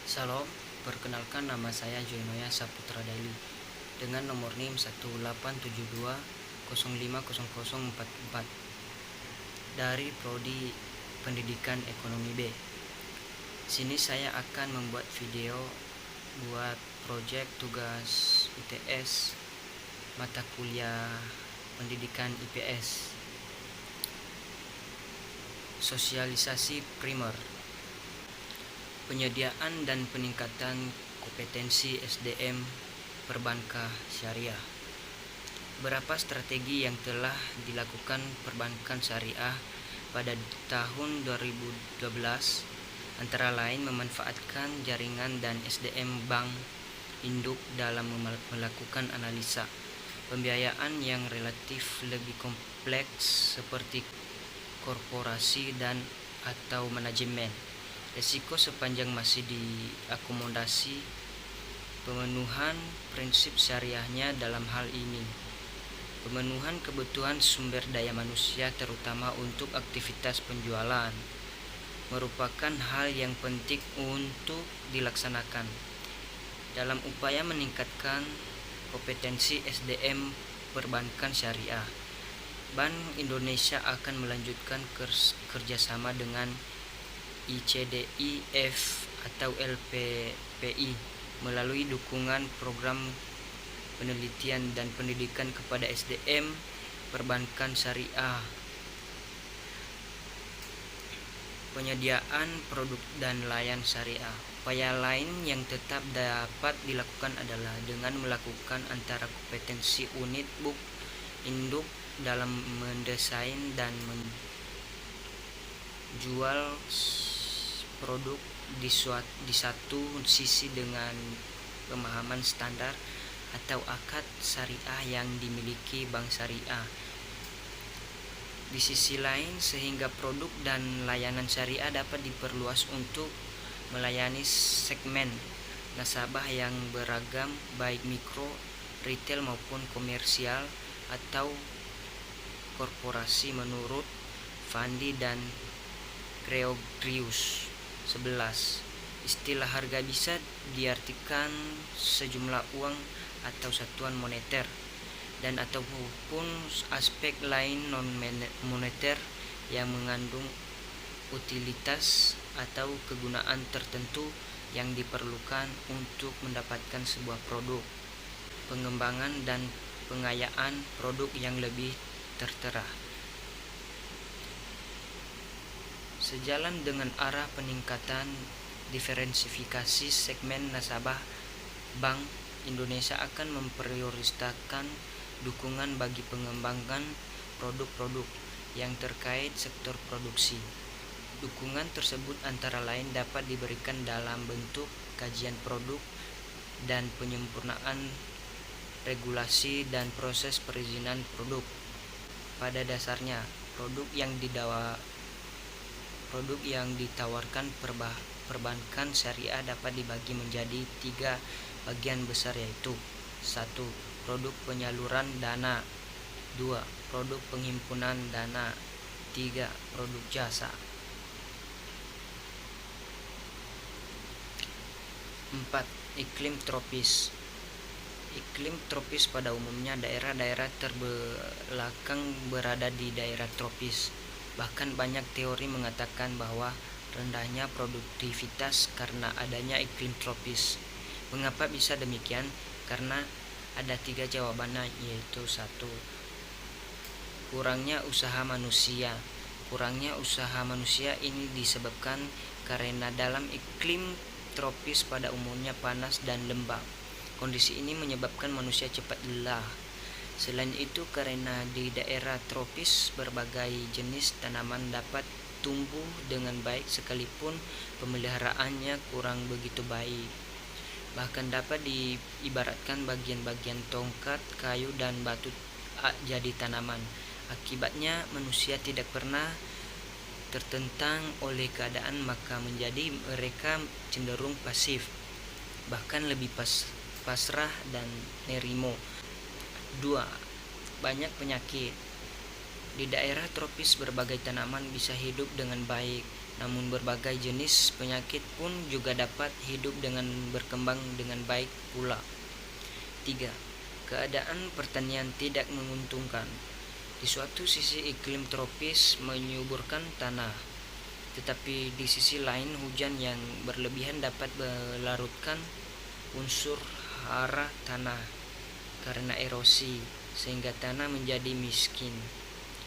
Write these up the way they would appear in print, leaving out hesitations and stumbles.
Salam, perkenalkan nama saya Joinoya Saputra Daily dengan nomor NIM 18720500044 dari Prodi Pendidikan Ekonomi B. Sini saya akan membuat video buat proyek tugas ITS mata kuliah Pendidikan IPS. Sosialisasi primer. Penyediaan dan peningkatan kompetensi SDM perbankan syariah. Berapa strategi yang telah dilakukan perbankan syariah pada tahun 2012, antara lain memanfaatkan jaringan dan SDM bank induk dalam melakukan analisa pembiayaan yang relatif lebih kompleks seperti korporasi dan atau manajemen. Risiko sepanjang masih diakomodasi pemenuhan prinsip syariahnya dalam hal ini. Pemenuhan kebutuhan sumber daya manusia terutama untuk aktivitas penjualan merupakan hal yang penting untuk dilaksanakan dalam upaya meningkatkan kompetensi SDM perbankan syariah. Bank Indonesia akan melanjutkan kerjasama dengan ICDIF atau LPPI melalui dukungan program penelitian dan pendidikan kepada SDM perbankan syariah. Penyediaan produk dan layanan syariah. Upaya lain yang tetap dapat dilakukan adalah dengan melakukan antara kompetensi unit book induk dalam mendesain dan menjual produk di satu sisi dengan pemahaman standar atau akad syariah yang dimiliki bank syariah. Di sisi lain, sehingga produk dan layanan syariah dapat diperluas untuk melayani segmen nasabah yang beragam, baik mikro, retail maupun komersial atau korporasi menurut Fandi dan Gregorius 11. Istilah harga bisa diartikan sejumlah uang atau satuan moneter dan ataupun aspek lain non moneter yang mengandung utilitas atau kegunaan tertentu yang diperlukan untuk mendapatkan sebuah produk. Pengembangan dan pengayaan produk yang lebih tertera. Sejalan dengan arah peningkatan diversifikasi segmen nasabah, Bank Indonesia akan memprioritaskan dukungan bagi pengembangan produk-produk yang terkait sektor produksi. Dukungan tersebut antara lain dapat diberikan dalam bentuk kajian produk dan penyempurnaan regulasi dan proses perizinan produk. Pada dasarnya, produk yang ditawarkan perbankan syariah dapat dibagi menjadi 3 bagian besar, yaitu 1. Produk penyaluran dana, 2. Produk penghimpunan dana, 3. Produk jasa. 4. Iklim tropis. Iklim tropis pada umumnya daerah-daerah terbelakang berada di daerah tropis. Bahkan banyak teori mengatakan bahwa rendahnya produktivitas karena adanya iklim tropis. Mengapa bisa demikian? Karena ada 3 jawabannya, yaitu 1. Kurangnya usaha manusia. Kurangnya usaha manusia ini disebabkan karena dalam iklim tropis pada umumnya panas dan lembab. Kondisi ini menyebabkan manusia cepat lelah. Selain itu, karena di daerah tropis berbagai jenis tanaman dapat tumbuh dengan baik sekalipun pemeliharaannya kurang begitu baik. Bahkan dapat diibaratkan bagian-bagian tongkat, kayu, dan batu jadi tanaman. Akibatnya manusia tidak pernah tertentang oleh keadaan, maka menjadi mereka cenderung pasif, bahkan lebih pasrah dan nerimo. 2. Banyak penyakit. Di daerah tropis berbagai tanaman bisa hidup dengan baik, Namun berbagai jenis penyakit pun juga dapat hidup dengan berkembang dengan baik pula. 3. Keadaan pertanian tidak menguntungkan. Di suatu sisi iklim tropis menyuburkan tanah, tetapi di sisi lain hujan yang berlebihan dapat melarutkan unsur hara tanah karena erosi, sehingga tanah menjadi miskin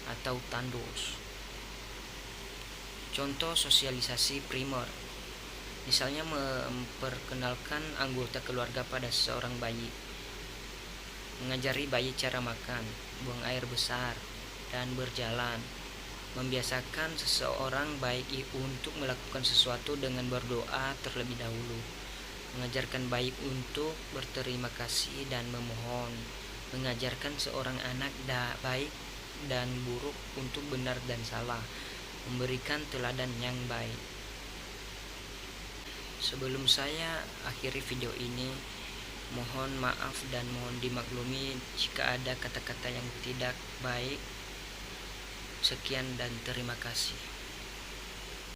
atau tandus. Contoh sosialisasi primer, misalnya memperkenalkan anggota keluarga pada seorang bayi, mengajari bayi cara makan, buang air besar, dan berjalan, membiasakan seseorang baik untuk melakukan sesuatu dengan berdoa terlebih dahulu, mengajarkan baik untuk berterima kasih dan memohon, mengajarkan seorang anak baik dan buruk untuk benar dan salah, memberikan teladan yang baik. Sebelum saya akhiri video ini, mohon maaf dan mohon dimaklumi jika ada kata-kata yang tidak baik. Sekian dan terima kasih.